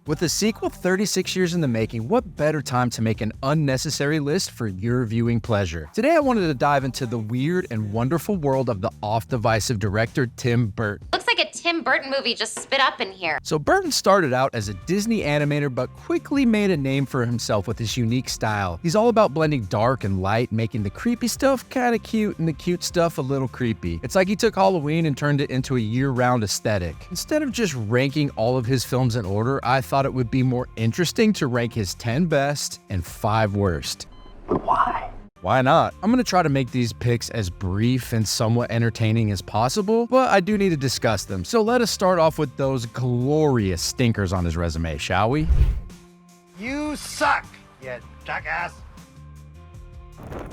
With the sequel 36 years in the making, what better time to make an unnecessary list for your viewing pleasure? Today I wanted to dive into the weird and wonderful world of the oft-divisive director Tim Burton. Looks like a Tim Burton movie just spit up in here. So Burton started out as a Disney animator but quickly made a name for himself with his unique style. He's all about blending dark and light, making the creepy stuff kinda cute and the cute stuff a little creepy. It's like he took Halloween and turned it into a year-round aesthetic. Instead of just ranking all of his films in order, I thought it would be more interesting to rank his 10 best and 5 worst. But why? Why not? I'm gonna try to make these picks as brief and somewhat entertaining as possible, but I do need to discuss them. So let us start off with those glorious stinkers on his resume, shall we? You suck, you jackass.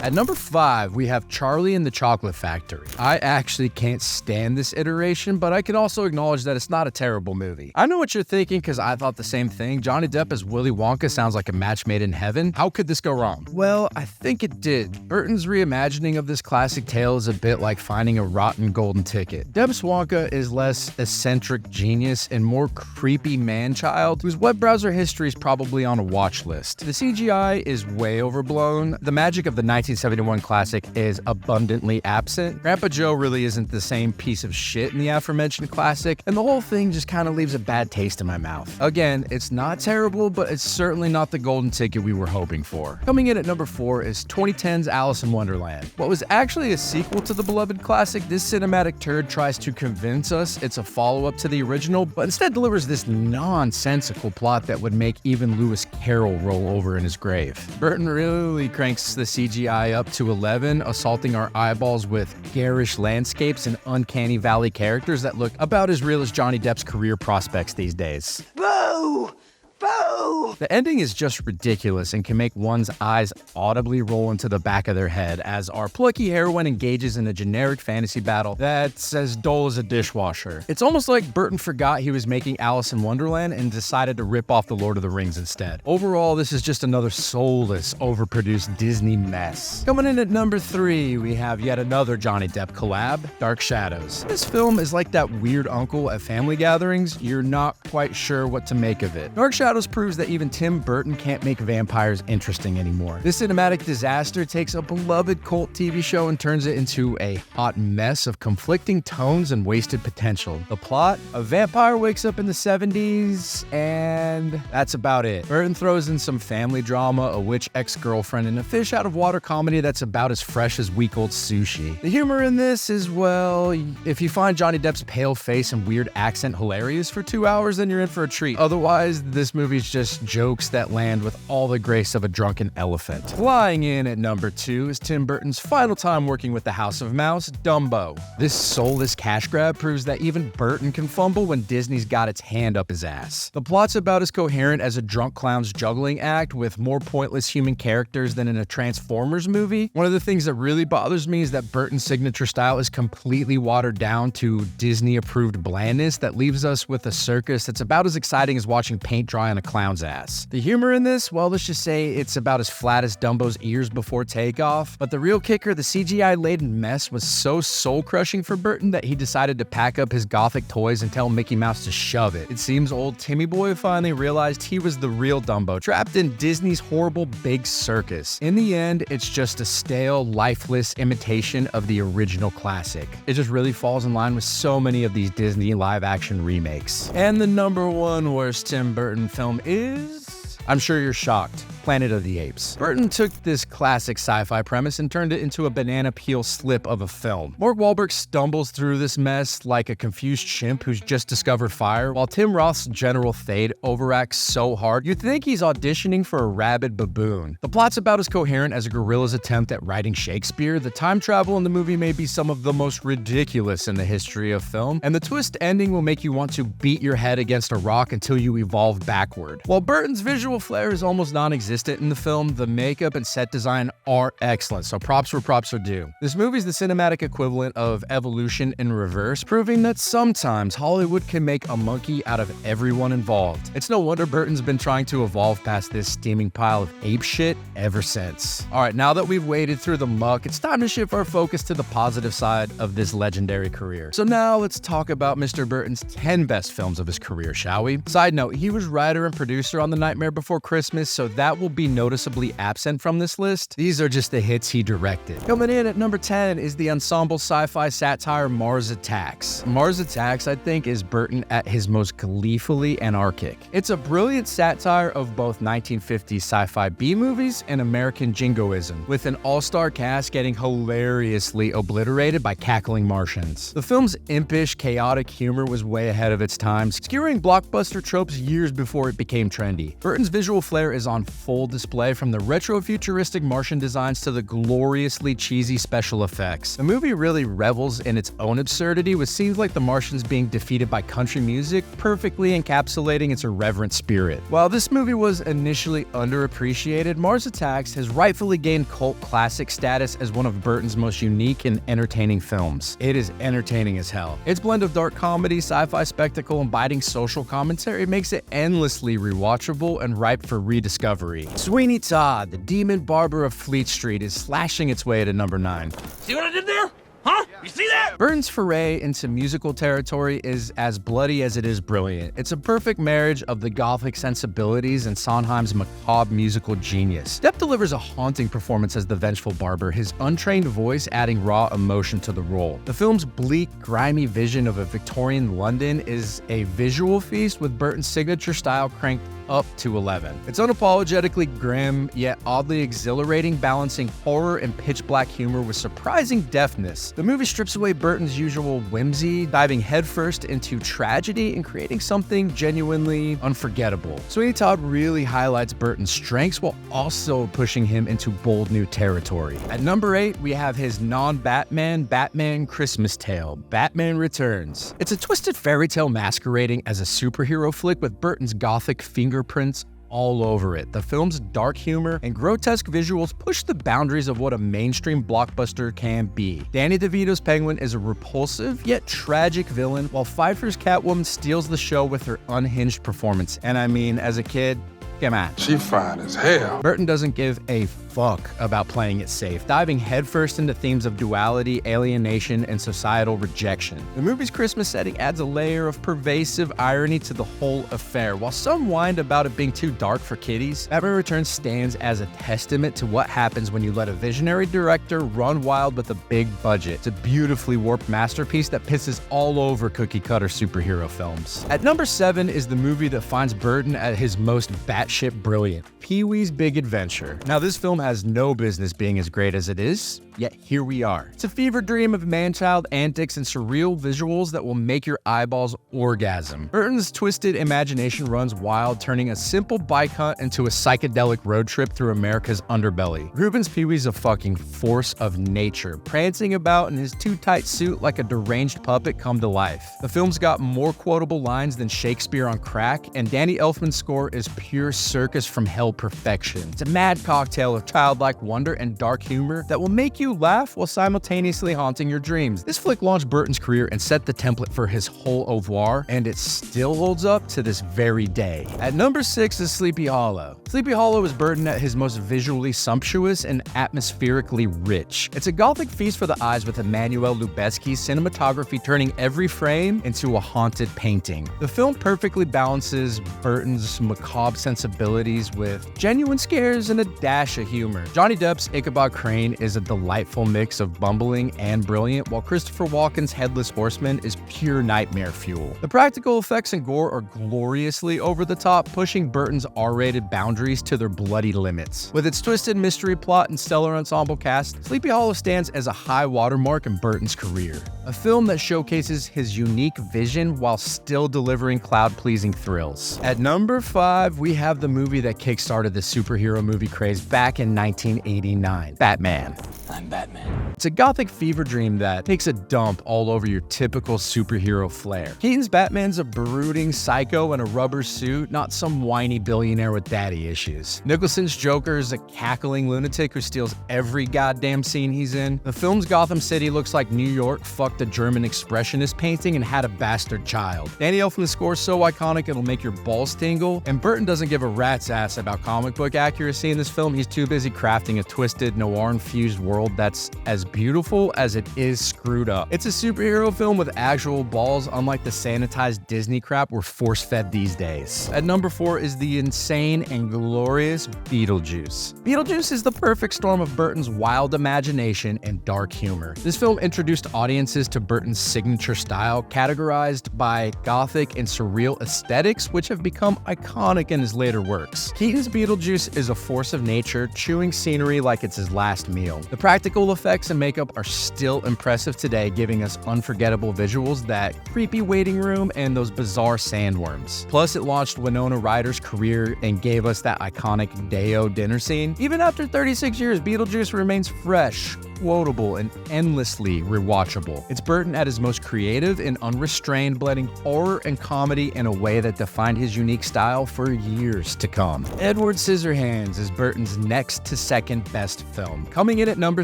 At number 5, we have Charlie and the Chocolate Factory. I actually can't stand this iteration, but I can also acknowledge that it's not a terrible movie. I know what you're thinking because I thought the same thing. Johnny Depp as Willy Wonka sounds like a match made in heaven. How could this go wrong? Well, I think it did. Burton's reimagining of this classic tale is a bit like finding a rotten golden ticket. Depp's Wonka is less eccentric genius and more creepy man-child whose web browser history is probably on a watch list. The CGI is way overblown. The magic of the 1971 classic is abundantly absent. Grandpa Joe really isn't the same piece of shit in the aforementioned classic, and the whole thing just kind of leaves a bad taste in my mouth. Again, it's not terrible, but it's certainly not the golden ticket we were hoping for. Coming in at number 4 is 2010's Alice in Wonderland. What was actually a sequel to the beloved classic, this cinematic turd tries to convince us it's a follow-up to the original, but instead delivers this nonsensical plot that would make even Lewis Carroll roll over in his grave. Burton really cranks the CGI up to 11, assaulting our eyeballs with garish landscapes and uncanny valley characters that look about as real as Johnny Depp's career prospects these days. Boo! Boo! The ending is just ridiculous and can make one's eyes audibly roll into the back of their head as our plucky heroine engages in a generic fantasy battle that's as dull as a dishwasher. It's almost like Burton forgot he was making Alice in Wonderland and decided to rip off The Lord of the Rings instead. Overall, this is just another soulless, overproduced Disney mess. Coming in at number 3, we have yet another Johnny Depp collab, Dark Shadows. This film is like that weird uncle at family gatherings. You're not quite sure what to make of it. Dark Shadows proves that even Tim Burton can't make vampires interesting anymore. This cinematic disaster takes a beloved cult TV show and turns it into a hot mess of conflicting tones and wasted potential. The plot? A vampire wakes up in the 70s, and that's about it. Burton throws in some family drama, a witch ex-girlfriend, and a fish-out-of-water comedy that's about as fresh as week-old sushi. The humor in this is, well, if you find Johnny Depp's pale face and weird accent hilarious for 2 hours, then you're in for a treat. Otherwise, this movie's just jokes that land with all the grace of a drunken elephant. Flying in at number 2 is Tim Burton's final time working with the House of Mouse, Dumbo. This soulless cash grab proves that even Burton can fumble when Disney's got its hand up his ass. The plot's about as coherent as a drunk clown's juggling act with more pointless human characters than in a Transformers movie. One of the things that really bothers me is that Burton's signature style is completely watered down to Disney-approved blandness that leaves us with a circus that's about as exciting as watching paint dry on a clown's ass. The humor in this, well, let's just say it's about as flat as Dumbo's ears before takeoff, but the real kicker, the CGI-laden mess was so soul-crushing for Burton that he decided to pack up his gothic toys and tell Mickey Mouse to shove it. It seems old Timmy Boy finally realized he was the real Dumbo, trapped in Disney's horrible big circus. In the end, it's just a stale, lifeless imitation of the original classic. It just really falls in line with so many of these Disney live-action remakes. And the number 1 worst Tim Burton film is... I'm sure you're shocked. Planet of the Apes. Burton took this classic sci-fi premise and turned it into a banana peel slip of a film. Mark Wahlberg stumbles through this mess like a confused chimp who's just discovered fire, while Tim Roth's General Thade overacts so hard you'd think he's auditioning for a rabid baboon. The plot's about as coherent as a gorilla's attempt at writing Shakespeare. The time travel in the movie may be some of the most ridiculous in the history of film, and the twist ending will make you want to beat your head against a rock until you evolve backward. While Burton's visual flair is almost non-existent, non-existent in the film, the makeup and set design are excellent, so props where props are due. This movie is the cinematic equivalent of evolution in reverse, proving that sometimes Hollywood can make a monkey out of everyone involved. It's no wonder Burton's been trying to evolve past this steaming pile of ape shit ever since. Alright, now that we've waded through the muck, it's time to shift our focus to the positive side of this legendary career. So now let's talk about Mr. Burton's 10 best films of his career, shall we? Side note, he was writer and producer on The Nightmare Before Christmas, so that will be noticeably absent from this list. These are just the hits he directed. Coming in at number 10 is the ensemble sci-fi satire Mars Attacks. Mars Attacks, I think, is Burton at his most gleefully anarchic. It's a brilliant satire of both 1950s sci-fi B-movies and American jingoism, with an all-star cast getting hilariously obliterated by cackling Martians. The film's impish, chaotic humor was way ahead of its time, skewering blockbuster tropes years before it became trendy. Burton's visual flair is on full display, from the retro-futuristic Martian designs to the gloriously cheesy special effects. The movie really revels in its own absurdity, with scenes like the Martians being defeated by country music perfectly encapsulating its irreverent spirit. While this movie was initially underappreciated, Mars Attacks has rightfully gained cult classic status as one of Burton's most unique and entertaining films. It is entertaining as hell. Its blend of dark comedy, sci-fi spectacle, and biting social commentary makes it endlessly rewatchable and ripe for rediscovery. Sweeney Todd, the demon barber of Fleet Street, is slashing its way to number 9. See what I did there? Huh? You see that? Burton's foray into musical territory is as bloody as it is brilliant. It's a perfect marriage of the gothic sensibilities and Sondheim's macabre musical genius. Depp delivers a haunting performance as the vengeful barber, his untrained voice adding raw emotion to the role. The film's bleak, grimy vision of a Victorian London is a visual feast, with Burton's signature style cranked up to 11. It's unapologetically grim, yet oddly exhilarating, balancing horror and pitch-black humor with surprising deftness. The movie strips away Burton's usual whimsy, diving headfirst into tragedy and creating something genuinely unforgettable. Sweeney Todd really highlights Burton's strengths while also pushing him into bold new territory. At number 8, we have his non-Batman Batman Christmas Tale, Batman Returns. It's a twisted fairy tale masquerading as a superhero flick with Burton's gothic fingerprints all over it. The film's dark humor and grotesque visuals push the boundaries of what a mainstream blockbuster can be. Danny DeVito's Penguin is a repulsive yet tragic villain, while Pfeiffer's Catwoman steals the show with her unhinged performance. And I mean, as a kid, come on. She fine as hell. Burton doesn't give a fuck about playing it safe, diving headfirst into themes of duality, alienation, and societal rejection. The movie's Christmas setting adds a layer of pervasive irony to the whole affair. While some whined about it being too dark for kiddies, Batman Returns stands as a testament to what happens when you let a visionary director run wild with a big budget. It's a beautifully warped masterpiece that pisses all over cookie-cutter superhero films. At number 7 is the movie that finds Burton at his most batshit brilliant, Pee-wee's Big Adventure. Now, this film has no business being as great as it is, yet here we are. It's a fever dream of man-child antics and surreal visuals that will make your eyeballs orgasm. Burton's twisted imagination runs wild, turning a simple bike hunt into a psychedelic road trip through America's underbelly. Reuben's Pee-wee's a fucking force of nature, prancing about in his too tight suit like a deranged puppet come to life. The film's got more quotable lines than Shakespeare on crack, and Danny Elfman's score is pure circus from hell perfection. It's a mad cocktail of childlike wonder and dark humor that will make you laugh while simultaneously haunting your dreams. This flick launched Burton's career and set the template for his whole oeuvre, and it still holds up to this very day. At number 6 is Sleepy Hollow. Sleepy Hollow is Burton at his most visually sumptuous and atmospherically rich. It's a gothic feast for the eyes, with Emmanuel Lubezki's cinematography turning every frame into a haunted painting. The film perfectly balances Burton's macabre sensibilities with genuine scares and a dash of humor. Johnny Depp's Ichabod Crane is a delightful mix of bumbling and brilliant, while Christopher Walken's Headless Horseman is pure nightmare fuel. The practical effects and gore are gloriously over the top, pushing Burton's R-rated boundaries to their bloody limits. With its twisted mystery plot and stellar ensemble cast, Sleepy Hollow stands as a high watermark in Burton's career. A film that showcases his unique vision while still delivering crowd-pleasing thrills. At number 5, we have the movie that kickstarted the superhero movie craze back in 1989, Batman. I'm Batman. It's a gothic fever dream that takes a dump all over your typical superhero flair. Keaton's Batman's a brooding psycho in a rubber suit, not some whiny billionaire with daddy issues. Nicholson's Joker is a cackling lunatic who steals every goddamn scene he's in. The film's Gotham City looks like New York fucked a German expressionist painting and had a bastard child. Danny Elfman's score is so iconic it'll make your balls tingle, and Burton doesn't give a rat's ass about comic book accuracy in this film. He's too busy crafting a twisted, noir-infused world that's as beautiful as it is screwed up. It's a superhero film with actual balls, unlike the sanitized Disney crap we're force-fed these days. At number 4 is the insane and glorious Beetlejuice. Beetlejuice is the perfect storm of Burton's wild imagination and dark humor. This film introduced audiences to Burton's signature style, categorized by gothic and surreal aesthetics, which have become iconic in his later works. Keaton's Beetlejuice is a force of nature, chewing scenery like it's his last meal. The practical effects and makeup are still impressive today, giving us unforgettable visuals, that creepy waiting room, and those bizarre sandworms. Plus, it launched Winona Ryder's career and gave us that iconic Day-O dinner scene. Even after 36 years, Beetlejuice remains fresh, quotable, and endlessly rewatchable. It's Burton at his most creative and unrestrained, blending horror and comedy in a way that defined his unique style for years to come. Edward Scissorhands is Burton's next to second best film, coming in at number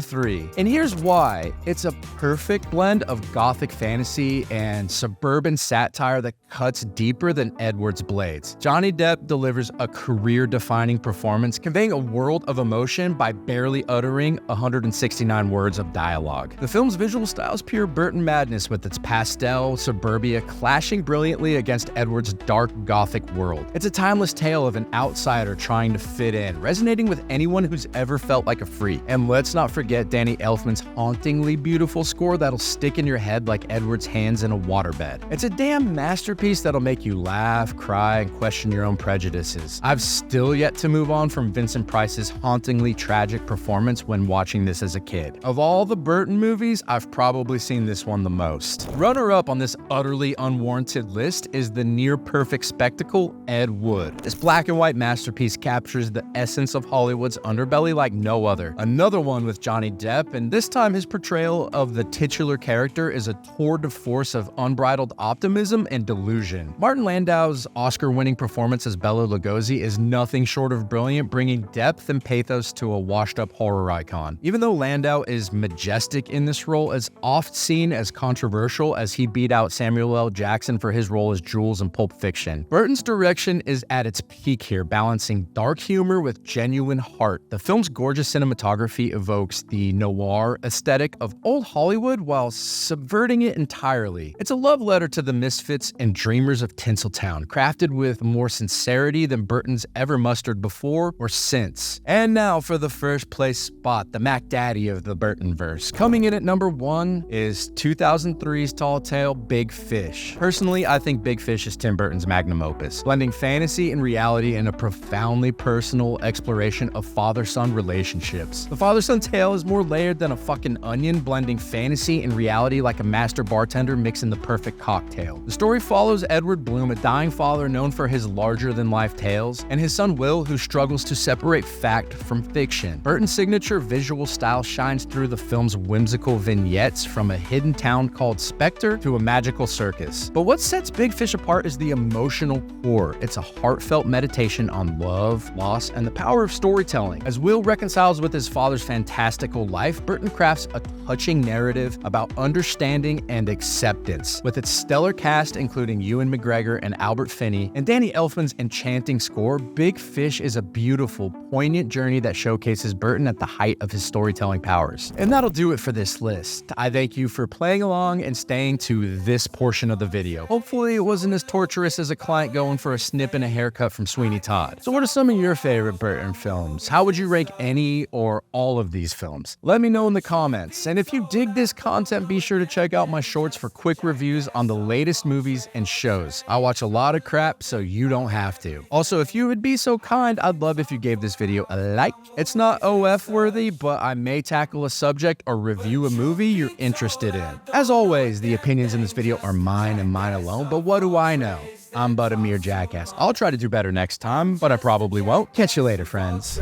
3. And here's why. It's a perfect blend of gothic fantasy and suburban satire that cuts deeper than Edward's blades. Johnny Depp delivers a career-defining performance, conveying a world of emotion by barely uttering 169 words of dialogue. The film's visual style is pure Burton madness, with its pastel suburbia clashing brilliantly against Edward's dark gothic world. It's a timeless tale of an outsider trying to fit in, resonating with anyone who's ever felt like a freak. And let's not forget Danny Elfman's hauntingly beautiful score that'll stick in your head like Edward's hands in a waterbed. It's a damn masterpiece that'll make you laugh, cry, and question your own prejudices. I've still yet to move on from Vincent Price's hauntingly tragic performance when watching this as a kid. Of all the Burton movies, I've probably seen this one the most. Runner-up on this utterly unwarranted list is the near-perfect spectacle, Ed Wood. This black and white masterpiece captures the essence of Hollywood's underbelly like no other. Another one with Johnny Depp, and this time his portrayal of the titular character is a tour de force of unbridled optimism and delusion. Martin Landau's Oscar-winning performance as Bela Lugosi is nothing short of brilliant, bringing depth and pathos to a washed-up horror icon. Even though Landau is majestic in this role, as oft seen as controversial as he beat out Samuel L. Jackson for his role as Jules in Pulp Fiction. Burton's direction is at its peak here, balancing dark humor with genuine heart. The film's gorgeous cinematography evokes the noir aesthetic of old Hollywood while subverting it entirely. It's a love letter to the misfits and dreamers of Tinseltown, crafted with more sincerity than Burton's ever mustered before or since. And now for the first place spot, the Mac Daddy of the Burtonverse. Coming in at number 1 is 2003's tall tale Big Fish. Personally, I think Big Fish is Tim Burton's magnum opus, blending fantasy and reality in a profoundly personal exploration of father-son relationships. The father-son tale is more layered than a fucking onion, blending fantasy and reality like a master bartender mixing the perfect cocktail. The story follows Edward Bloom, a dying father known for his larger-than-life tales, and his son Will, who struggles to separate fact from fiction. Burton's signature visual style shines through the film's whimsical vignettes, from a hidden town called Spectre to a magical circus. But what sets Big Fish apart is the emotional core. It's a heartfelt meditation on love, loss, and the power of storytelling. As Will reconciles with his father's fantastical life, Burton crafts a touching narrative about understanding and acceptance. With its stellar cast, including Ewan McGregor and Albert Finney, and Danny Elfman's enchanting score, Big Fish is a beautiful, poignant journey that showcases Burton at the height of his storytelling powers. And that'll do it for this list. I thank you for playing along and staying to this portion of the video. Hopefully it wasn't as torturous as a client going for a snip and a haircut from Sweeney Todd. So what are some of your favorite Burton films? How would you rank any or all of these films? Let me know in the comments. And if you dig this content, be sure to check out my shorts for quick reviews on the latest movies and shows. I watch a lot of crap, so you don't have to. Also, if you would be so kind, I'd love if you gave this video a like. It's not OF worthy, but I may tackle a subject or review a movie you're interested in. As always, the opinions in this video are mine and mine alone, but what do I know? I'm but a mere jackass. I'll try to do better next time, but I probably won't. Catch you later, friends.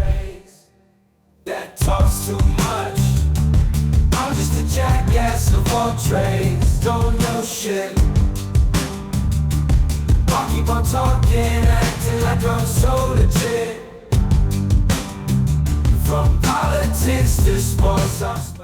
That talks too much. jackass of all trades, don't know shit. I'll keep on talking, acting like I'm so legit. From politics to sports, I'm